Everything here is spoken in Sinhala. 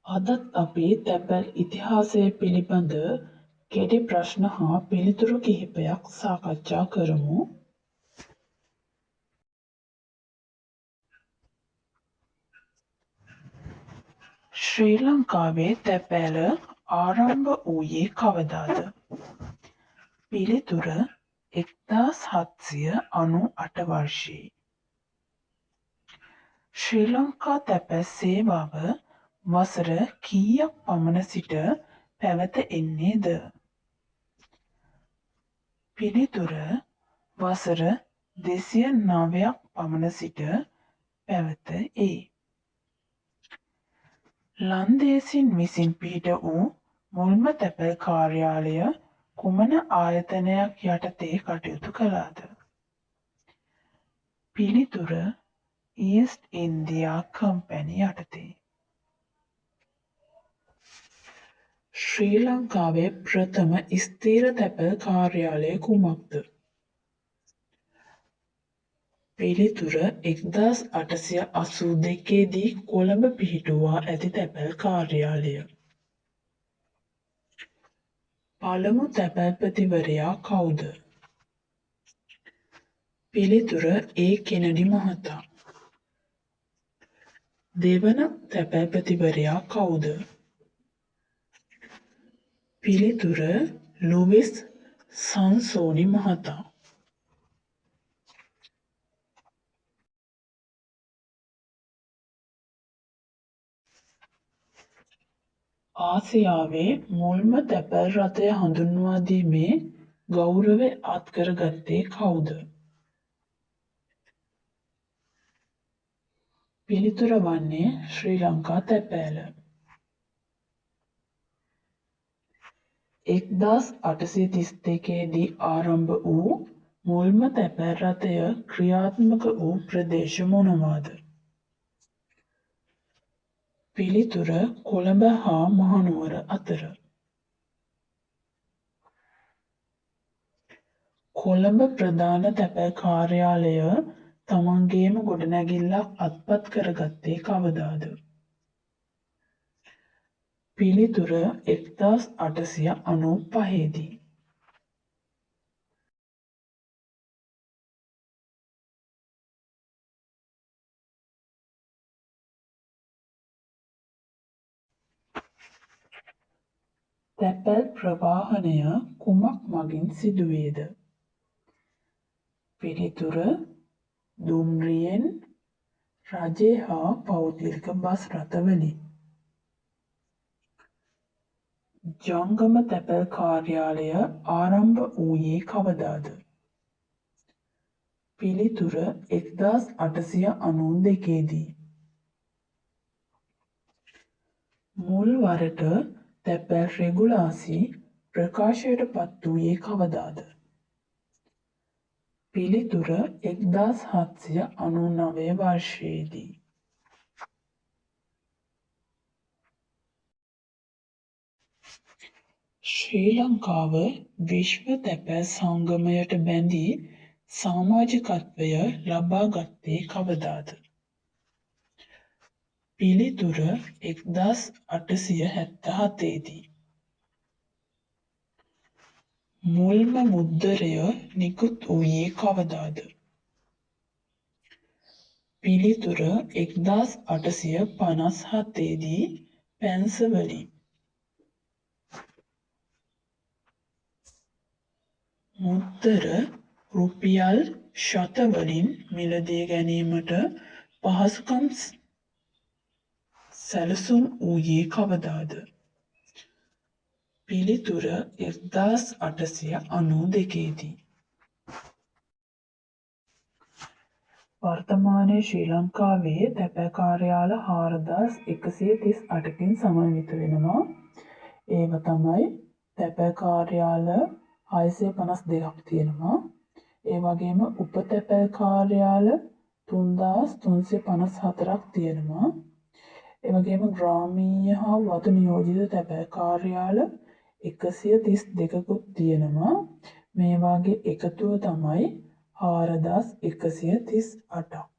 අදත් අපි තැපැල් ඉතිහාසය පිළිබඳ කෙටි ප්‍රශ්න හා පිළිතුරු කිහිපයක් සාකච්ඡා කරමු. ශ්‍රී ලංකාවේ තැපැල ආරම්භ වූයේ කවදාද? පිළිතුර 1798 වර්ෂයේ. ශ්‍රී ලංකා තැපැල් සේවාව වසර කීයක් පමණ සිට පැවත එන්නේද? පිළිතුර වසර 209ක් පමණ සිට පැවත ඒ. ලන්දේසින් විසින් පිහිට වූ මුල්ම තැපැල් කාර්යාලය කුමන ආයතනයක් යටතේ කටයුතු කළාද? පිළිතුර ඊස්ට් ඉන්දියා කම්පැනි යටතේ. ශ්‍රී ලංකාවේ ප්‍රථම ස්ථීර තැපැල් කාර්යාලය කුමක්ද? පිළිතුර 1882 දී කොළඹ පිහිටුවා ඇති තැපැල් කාර්යාලය. පළමු තැපැල්පතිවරයා කවුද? පිළිතුර ඒ කෙනඩි මහතා. දෙවන තැපැල්පතිවරයා කවුද? පිළිතුර ලුවිස් සංසෝනි මහතා. ආසියාවේ මුල්ම තැපැල් රථය හඳුන්වා දීමේ ගෞරවය අත්කරගත්තේ කවුද? පිළිතුර වන්නේ ශ්‍රී ලංකා තැපෑල. 1832 දී ආරම්භ වූ මුල්ම තැපැල් රථය ක්‍රියාත්මක වූ ප්‍රදේශ මොනවාද? පිළිතුර කොළඹ හා මහනුවර අතර. කොළඹ ප්‍රධාන තැපැල් කාර්යාලය තමන්ගේම ගොඩනැගිල්ලක් අත්පත් කරගත්තේ කවදාද? පිළිතුර 1895 දී. තැපැල් ප්‍රවාහනය කුමක් මගින් සිදුවේද? පිළිතුර දුම්රියෙන්, රජය හා පෞද්ගලික බස් රථවලින්. ජංගම තැපැල් කාර්යාලය ආරම්භ වූයේ කවදාද? පිළිතුර 1892 දී. මුල් වරට තැපැල් රෙගුලාසි ප්‍රකාශයට පත් වූයේ කවදාද? පිළිතුර 1799 වර්ෂයේදී. ශ්‍රී ලංකාව විශ්ව තැපැල් සංගමයට බැඳී සමාජිකත්වය ලබා ගත්තේ කවදාද? පිළිතුර 1877 දී. මුල්ම මුද්දරය නිකුත් වූයේ කවදාද? පිළිතුර 1857 දී පැන්සවලින්. මුද්දර රුපියල් ශතවලින් මිලදී ගැනීමට පහසුකම් සැලසුම් වූයේ කවදාද? පිළිතුර 1892 දී. වර්තමානයේ ශ්‍රී ලංකාවේ තැපැල් කාර්යාල 4138කින් සමන්විත වෙනවා. ඒව තමයි තැපැල් කාර්යාල 652ක් තියෙනවා. ඒ වගේම උප තැපැල් කාර්යාල 3354ක් තියෙනවා. ඒ වගේම ග්‍රාමීය හා වතු නියෝජිත තැපැල් කාර්යාල 132කුත් තියෙනවා. මේ වගේ එකතුව තමයි 4138ක්.